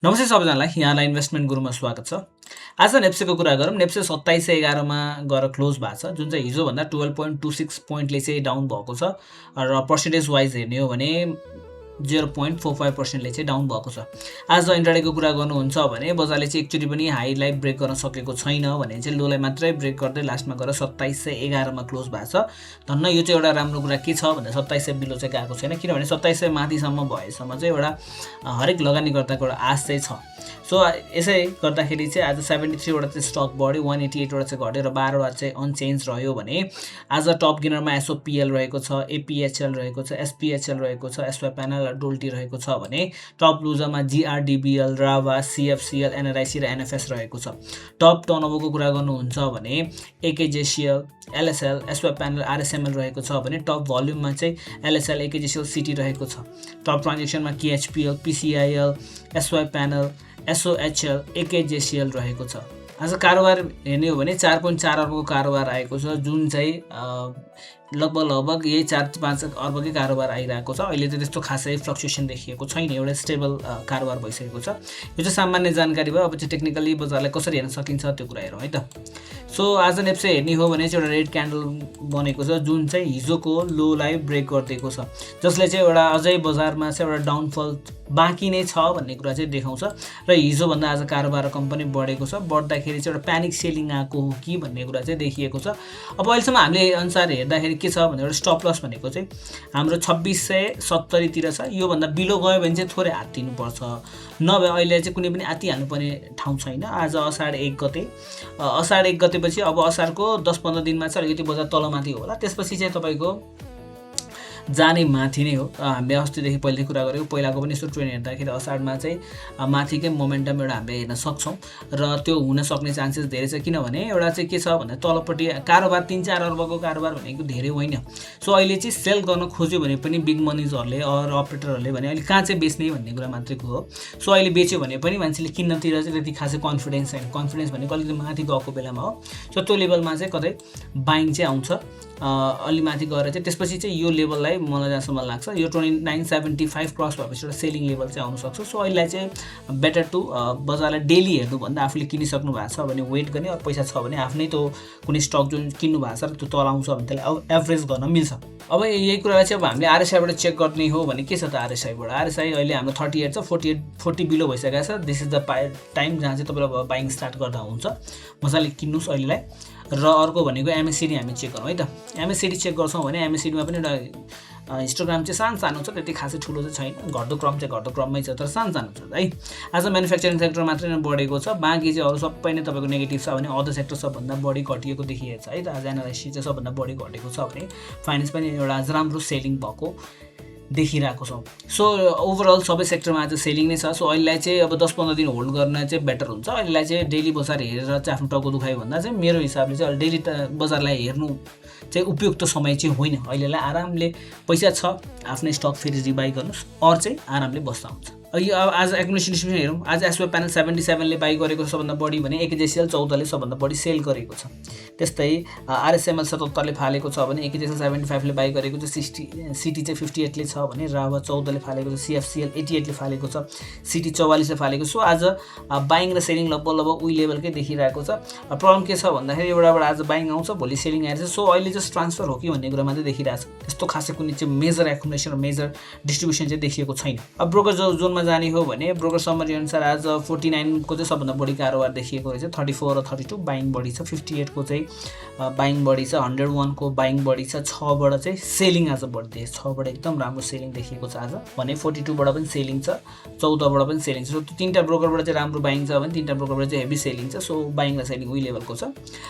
नमस्ते सबैजनालाई, यहाँलाई इन्भेस्टमेन्ट गुरुमा स्वागत छ। आज नेप्सेको कुरा गरौँ। नेप्से 2711 मा गएर क्लोज भएको छ, जुन चाहिँ हिजोभन्दा 12.26 पोइन्टले चाहिँ डाउन भएको छ र पर्सेन्टेज वाइज हेर्ने हो भने 0.45% ले चाहिँ डाउन भएको छ। आज इन्ट्राडेको कुरा गर्नुहुन्छ भने बजारले चाहिँ एकचोटि पनि हाईलाई ब्रेक गर्न सकेको छैन भने चाहिँ लोलाई मात्रै ब्रेक गर्दै लास्टमा गएर 2711 मा क्लोज भएको छ। धन्न यो चाहिँ एउटा राम्रो कुरा के छ भन्दा 2700 बिलो चाहिँ गएको छैन, किनभने 2700 माथिसम्म भएसम्म चाहिँ एउटा हरेक लगानीकर्ताको एउटा आश चाहिँ छ। सो यसै गर्दाखेरि चाहिँ आज 73 वटा चाहिँ स्टक बढ्यो, 188 वटा चाहिँ घट्यो र 12 वटा चाहिँ अनचेन्ज रह्यो भने आज टप गेनरमा एसओपीएल रहेको छ, एपीएचएल रहेको छ, एसपीएचएल रहेको छ, एसवाई प्यानल र डोल्टी रहेको छ भने टप लुजरमा जीआरडीबीएल, रावा, सीएफसीएल, एनआरआईसी र एनएफएस रहेको छ। टप टर्नओभरको कुरा गर्नुहुन्छ भने एकेजेसीएल, एलएसएल, एसवाई प्यानल, आरएसएमएल रहेको छ भने टप भल्युममा चाहिँ एलएसएल, एकेजेसीएल, सिटी रहेको छ। टप ट्रान्जेक्सनमा केएचपीएल, पीसीआईएल, एसवाई प्यानल, एसओएचएल, एकेजेसीएल रहेको छ। आज कारोबार हेर्ने हो भने 4.4 अर्बको कारोबार आएको छ, जुन चाहिँ लगभग यही 4-5 अर्बकै कारोबार आइरहेको छ। अहिले चाहिँ त्यस्तो खासै फ्लक्चुएसन देखिएको छैन, एउटा स्टेबल कारोबार भइसकेको छ। यो चाहिँ सामान्य जानकारी भयो। अब चाहिँ टेक्निकली बजारलाई कसरी हेर्न सकिन्छ त्यो कुरा हेरौँ है त। सो आज नेप्से हेर्ने हो भने चाहिँ एउटा रेड क्यान्डल बनेको छ, जुन चाहिँ हिजोको लोलाई ब्रेक गरिदिएको छ, जसले चाहिँ एउटा अझै बजारमा चाहिँ एउटा डाउनफल बाँकी नै छ भन्ने कुरा चाहिँ देखाउँछ। र हिजोभन्दा आज कारोबार कम्पनी बढेको छ, बढ्दाखेरि चाहिँ एउटा प्यानिक सेलिङ आएको हो कि भन्ने कुरा चाहिँ देखिएको छ। अब अहिलेसम्म हामीले अनुसार हेर्दाखेरि के छ भने एउटा स्टप लस भनेको चाहिँ हाम्रो 2670 तिर छ। योभन्दा बिलो गयो भने चाहिँ थोरै हात दिनुपर्छ, नभए अहिले चाहिँ कुनै पनि हातिहाल्नुपर्ने ठाउँ छैन। आज असाढ 1 गते, असाढ 1 गतेपछि अब असारको 10-15 दिनमा चाहिँ अलिकति बजार तलमाथि होला, त्यसपछि चाहिँ तपाईँको जाने माथि नै हो। हामीले अस्तिदेखि पहिलेदेखि कुरा गरेको, पहिलाको पनि यस्तो ट्रेन्ड हेर्दाखेरि असाढमा चाहिँ माथिकै मोमेन्टम एउटा हामीले हेर्न सक्छौँ र त्यो हुन सक्ने चान्सेस धेरै छ। किनभने एउटा चाहिँ के छ भन्दा तलपट्टि कारोबार 3-4 अर्बको कारोबार भनेको धेरै होइन। सो अहिले चाहिँ सेल गर्न खोज्यो भने पनि बिग मनिजहरूले अरू अपरेटरहरूले भने अहिले कहाँ चाहिँ बेच्ने भन्ने कुरा मात्रैको हो। सो अहिले बेच्यो भने पनि मान्छेले किन्नतिर चाहिँ त्यति खासै कन्फिडेन्स छैन। कन्फिडेन्स भनेको अलिकति माथि गएको बेलामा हो। सो त्यो लेभलमा चाहिँ कतै बाइङ चाहिँ आउँछ अलि माथि गएर चाहिँ, त्यसपछि चाहिँ यो लेभललाई मलाई जहाँसम्म लाग्छ यो 2975 क्रस भएपछि एउटा सेलिङ लेभल चाहिँ आउनसक्छ। सो अहिले चाहिँ बेटर टु बजारलाई डेली हेर्नुभन्दा आफूले किनिसक्नु भएको छ भने वेट गर्ने, और पैसा छ भने आफ्नै त्यो कुनै स्टक जुन किन्नु भएको छ र त्यो तल आउँछ भने त्यसलाई एभरेज गर्न मिल्छ। अब यही कुरालाई चाहिँ अब हामीले आरएसआईबाट चेक गर्ने हो भने के छ त आरएसआईबाट? आरएसआई अहिले हाम्रो 38 छ, 40 बिलो भइसकेको छ। दिस इज द टाइम जहाँ चाहिँ तपाईँले बाइङ स्टार्ट गर्दा हुन्छ। मजाले किन्नुहोस् अहिलेलाई। र अर्को भनेको एमएससिडी हामी चेक गरौँ है त। एमएससिडी चेक गर्छौँ भने एमएससिडीमा पनि एउटा हिस्टोग्राम चाहिँ सानो छ, त्यति खासै ठुलो चाहिँ छैन। घट्दो क्रम चाहिँ घट्दो क्रममै छ, तर सानो छ है। आज म्यानुफ्याक्चरिङ सेक्टर मात्रै नै बढेको छ, बाँकी चाहिँ अरू सबै नै तपाईँको नेगेटिभ छ भने अदर सेक्टर सबभन्दा बढी घटिएको देखिएको छ है त। आज एनालाइसिस चाहिँ सबभन्दा बढी घटेको छ भने फाइनेन्स पनि एउटा आज राम्रो सेलिङ भएको देखिरहेको छ। सो ओभरअल सबै सेक्टरमा आज सेलिङ नै छ। सो अहिलेलाई चाहिँ अब 10-15 दिन होल्ड गर्न चाहिँ बेटर हुन्छ। अहिलेलाई चाहिँ डेली बजार हेरेर चाहिँ आफ्नो टाउको दुखायो भन्दा चाहिँ मेरो हिसाबले चाहिँ डेली बजारलाई हेर्नु चाहिँ उपयुक्त समय चाहिँ होइन। अहिलेलाई आरामले पैसा छ, आफ्नै स्टक फेरि रिबाई गर्नुहोस्, अरू चाहिँ आरामले बस्दा हुन्छ। यो अब आज एकुमुलेसन डिस्ट्रिब्युसन हेरौँ। आज एसवाई प्यानल 77 ले बाई गरेको छ सबभन्दा बढी भने एकेजेसीएल 14 ले सबभन्दा बढी सेल गरेको छ। त्यस्तै आरएसएमएल 77 ले फालेको छ भने एकेजेसीएल 75 ले बाई गरेको छ, सिटी चाहिँ 58 ले छ भने रावा 14 ले फालेको छ, सीएफसीएल 88 ले फालेको छ, सिटी 44 ले फालेको। सो आज बाइङ र सेलिङ लगभग उही लेभलकै देखिरहेको छ। प्रब्लम के छ भन्दाखेरि एउटाबाट आज बाइङ आउँछ, भोलि सेलिङ आएर चाहिँ सो अहिले जस्ट ट्रान्सफर हो कि भन्ने कुरा मात्रै देखिरहेको छ। त्यस्तो खासै कुनै चाहिँ मेजर एकुमुलेसन र मेजर डिस्ट्रिब्युसन चाहिँ देखिएको छैन। अब ब्रोकर जोनमा जाने हो भने ब्रोकर समरी अनुसार आज 49 को चाहिँ सबभन्दा बढी कारोबार देखिएको रहेछ, 34 र 32 बाइङ बढी छ, 58 को चाहिँ बाइङ बढी छ, 101 को बाइङ बढी छ, 6 बाट चाहिँ सेलिङ आज बढ्दै 6 बाट एकदम राम्रो सेलिङ देखिएको छ आज भने 42 बाट पनि सेलिङ छ, 14 बाट पनि सेलिङ छ। सो तीनटा ब्रोकरबाट चाहिँ राम्रो बाइङ छ भने तीनटा ब्रोकरबाट चाहिँ हेभी सेलिङ छ। सो बाइङ र सेलिङ उही लेभलको छ।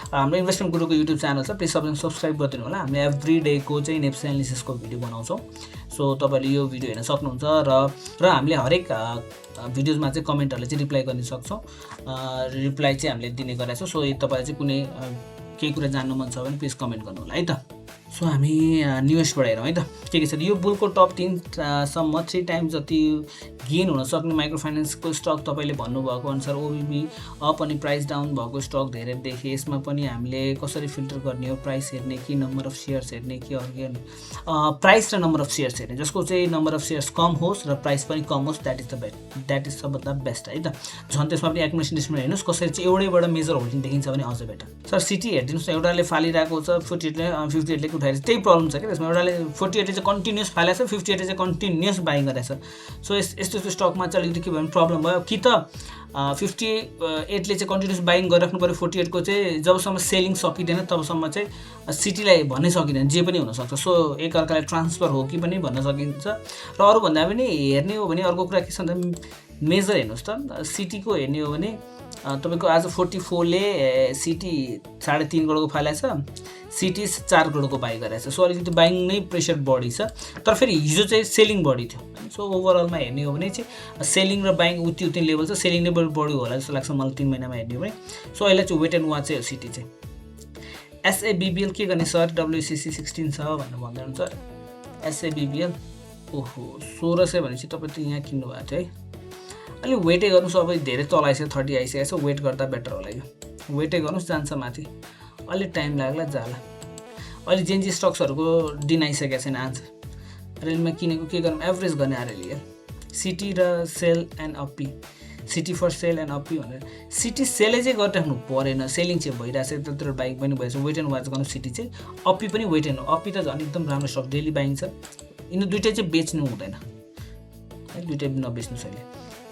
हाम्रो इन्भेस्टमेन्ट गुरुको युट्युब च्यानल छ, प्लिज सबैले सब्स्क्राइब गरिदिनु होला। हामीले एभ्री डेको चाहिँ नेप्से एनालिसिसको भिडियो बनाउँछौँ। सो तपाईँले यो भिडियो हेर्न सक्नुहुन्छ र हामीले हरेक भिडियोजमा चाहिँ कमेन्टहरूले चाहिँ रिप्लाई गर्न सक्छौँ। रिप्लाई चाहिँ हामीले दिने गरेको छौँ। सो तपाईँलाई चाहिँ कुनै केही कुरा जान्नु मन छ भने प्लिज कमेन्ट गर्नु होला है त। सो हामी न्युएस्टबाट हेरौँ है त के छ यो बुलको टप 10 सम्म 3 टाइम्स जति गेन हुन सक्ने माइक्रो फाइनेन्सको स्टक तपाईँले भन्नुभएको अनुसार ओबिबी अप अनि प्राइस डाउन भएको स्टक धेरै देखेँ। यसमा पनि हामीले कसरी फिल्टर गर्ने हो, प्राइस हेर्ने कि नम्बर अफ सेयर्स हेर्ने कि अर्को प्राइस र नम्बर अफ सेयर्स हेर्ने, जसको चाहिँ नम्बर अफ सेयर्स कम होस् र प्राइस पनि कम होस्, द्याट इज सबभन्दा बेस्ट है त। झन् त्यसमा पनि एकुमुलेसन डिस्प्ले हेर्नुहोस् कसरी चाहिँ एउटैबाट मेजर होल्डिङ देखिन्छ भने अझ बेटर। सर सिटी हेरिदिनुहोस् न, एउटाले फालिरहेको छ 48ले 58ले उठाएर त्यही प्रब्लम छ कि त्यसमा, एउटाले 48ले चाहिँ कन्टिन्युस फालेको छ, 58ले चाहिँ कन्टिन्युस बाइङ गरेको छ। सो यस्तो स्टकमा चाहिँ अलिकति के भन्नु प्रब्लम भयो कि त 58ले चाहिँ कन्टिन्युस बाइङ गरिराख्नु पऱ्यो, 48को चाहिँ जबसम्म सेलिङ सकिँदैन तबसम्म चाहिँ सिटीलाई भन्नै सकिँदैन, जे पनि हुनसक्छ। सो एकअर्कालाई ट्रान्सफर हो कि पनि भन्न सकिन्छ। र अरूभन्दा पनि हेर्ने हो भने अर्को कुरा के छ भन्दा मेजर हेर्नुहोस् त, सिटीको हेर्ने हो भने तपाईँको आज 44ले सिटी 3.5 करोडको फालेको छ, सिटी 4 करोडको बाई गरेको छ। सो अलिकति बाइङ नै प्रेसर बढी छ, तर फेरि हिजो चाहिँ सेलिङ बढी थियो। सो ओभरअलमा हेर्ने हो भने चाहिँ सेलिङ र बाइङ उति लेभल छ, सेलिङ नै बढी होला जस्तो लाग्छ मलाई 3 महिनामा हेर्ने हो भने। सो अहिले चाहिँ वेट एन्ड वाच चाहिँ हो सिटी चाहिँ। एसएबिबिएल के गर्ने सर, WCC 16 छ भनेर भन्दै हुन्छ। एसएबिबिएल ओहो 1600 भनेपछि तपाईँ त यहाँ किन्नु भएको थियो है। अलिक वेटै गर्नुहोस्, अब धेरै तल आइसक्यो 30 आइसकेको छ, वेट गर्दा बेटर होला यो, वेटै गर्नुहोस्, जान्छ माथि, अलिक टाइम लाग्ला जाला। अहिले जेएनजी स्टक्सहरूको दिन आइसकेको छैन आज, रेलमा किनेको के गरौँ, एभरेज गर्ने आएर सिटी र सेल एन्ड अपी, सिटी फर सेल एन्ड अपी भनेर सिटी सेलै चाहिँ गरिराख्नु परेन, सेलिङ चाहिँ भइरहेको छ, त्यत्रो बाइङ पनि भइरहेछ, वेट एन्ड वाच गर्नु सिटी चाहिँ। अपी पनि वेट एन्ड, अपी त झन् एकदम राम्रो स्टक, डेली बाइङ छ, यिनीहरू दुइटै चाहिँ बेच्नु हुँदैन है, दुइटै नबेच्नुहोस् अहिले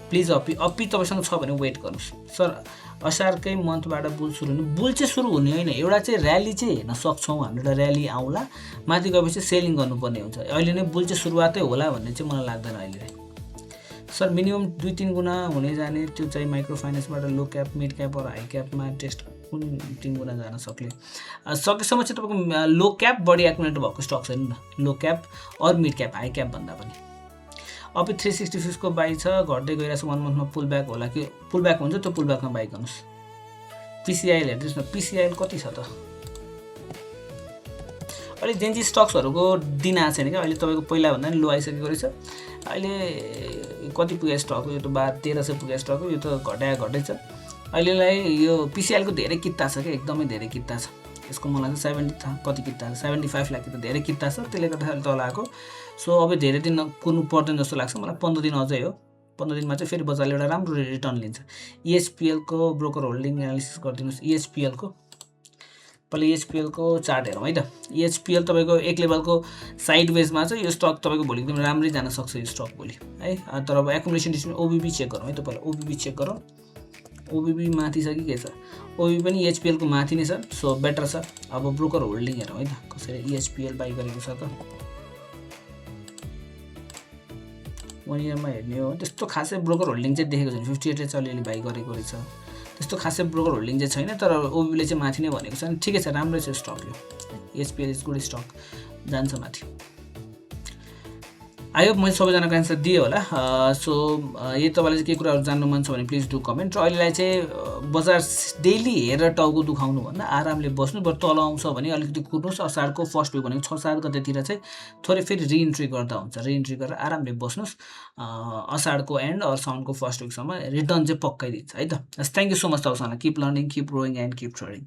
प्लिज। अपी तपाईँसँग छ भने वेट गर्नुहोस्। सर असारकै मन्थबाट बुल सुरु हुने, बुल चाहिँ सुरु हुने होइन, एउटा चाहिँ र्याली चाहिँ हेर्न सक्छौँ, हाम्रो एउटा र्याली आउला, माथि गएपछि सेलिङ गर्नुपर्ने हुन्छ। अहिले नै बुल चाहिँ सुरुवातै होला भन्ने चाहिँ मलाई लाग्दैन अहिले। सर मिनिमम 2-3 गुणा हुने जाने, त्यो चाहिँ माइक्रो फाइनेन्सबाट लो क्याप, मिड क्याप र हाई क्यापमा टेस्ट कुन 3 गुणा जान सक्ले सकेसम्म चाहिँ तपाईँको लो क्याप बढी एक्युमुलेट भएको स्टक छैन न, low cap or mid cap, high cap भन्दा पनि। अब 365 को बाई छ, घट्दै गइरहेको छ, 1 मन्थमा पुल ब्याक होला कि पुल ब्याक हुन्छ, त्यो पुल ब्याकमा बाई गर्नुहोस्। पिसिआइएल हेर्नुहोस् न, पिसिआइएल कति छ त, अहिले जेएनजी स्टक्सहरूको दिन आएको छैन क्या, अहिले तपाईँको पहिलाभन्दा नि लो आइसकेको रहेछ। अहिले कति पुगेको स्टक हो, यो त 1300 पुगेको स्टक हो, यो त घटै छ। अहिलेलाई यो पिसिआइएलको धेरै किता छ क्या, एकदमै धेरै किता छ, यसको मलाई चाहिँ 70 कति किता छ, 75 लाख किता, धेरै किता छ, त्यसले गर्दाखेरि तल आएको। सो अब धेरै दिन कुर्नु पर्दैन जस्तो लाग्छ मलाई, 15 दिन अझै हो, 15 दिनमा चाहिँ फेरि बजारले एउटा राम्रो रिटर्न लिन्छ। इएचपिएलको ब्रोकर होल्डिङ एनालिसिस गरिदिनुहोस्, इएचपिएलको पहिला इएचपिएलको चार्ट हेरौँ है त। इएचपिएल तपाईँको एक लेभलको साइड वेजमा छ, यो स्टक तपाईँको भोलि एकदम राम्रै जान सक्छ यो स्टक भोलि है। तर अब एकुमुलेसन डिस्प्ले ओबिबी चेक गरौँ है त, पहिला ओबिबी चेक गरौँ, ओबिबी माथि छ कि के छ, ओबिबी पनि इएचपिएलको माथि नै छ, सो बेटर छ। अब ब्रोकर होल्डिङ हेरौँ है त, कसरी इएचपिएल बाई गरेको छ त। 1 इयरमा हेर्ने हो त्यस्तो खासै ब्रोकर होल्डिङ चाहिँ देखेको छैन, 58ले चाहिँ अलिअलि बाई गरेको रहेछ, त्यस्तो खासै ब्रोकर होल्डिङ चाहिँ छैन, तर ओबिबीले चाहिँ माथि नै भनेको छ। ठिकै छ, राम्रै छ स्टक यो, एचपिएल इज गुड स्टक, जान्छ माथि। आई होप मैले सबैजनाको एन्सर दिएँ होला। सो यदि तपाईँलाई चाहिँ केही कुराहरू जान्नु मन छ भने प्लिज डु कमेन्ट। र अहिलेलाई चाहिँ बजार डेली हेरेर टाउको दुखाउनु भन्दा आरामले बस्नु, बरु तल आउँछ भने अलिकति कुर्नुहोस्। असारको फर्स्ट विक भनेको 6-7 गतेतिर चाहिँ थोरै फेरि रिइन्ट्री गर्दा हुन्छ, रिइन्ट्री गरेर आरामले बस्नुहोस्, असारको एन्ड अर साउन्डको फर्स्ट विकसम्म रिटर्न चाहिँ पक्कै दिन्छ है त। थ्याङ्क यू सो मच तपाईँसँग, keep learning, keep growing and keep trading.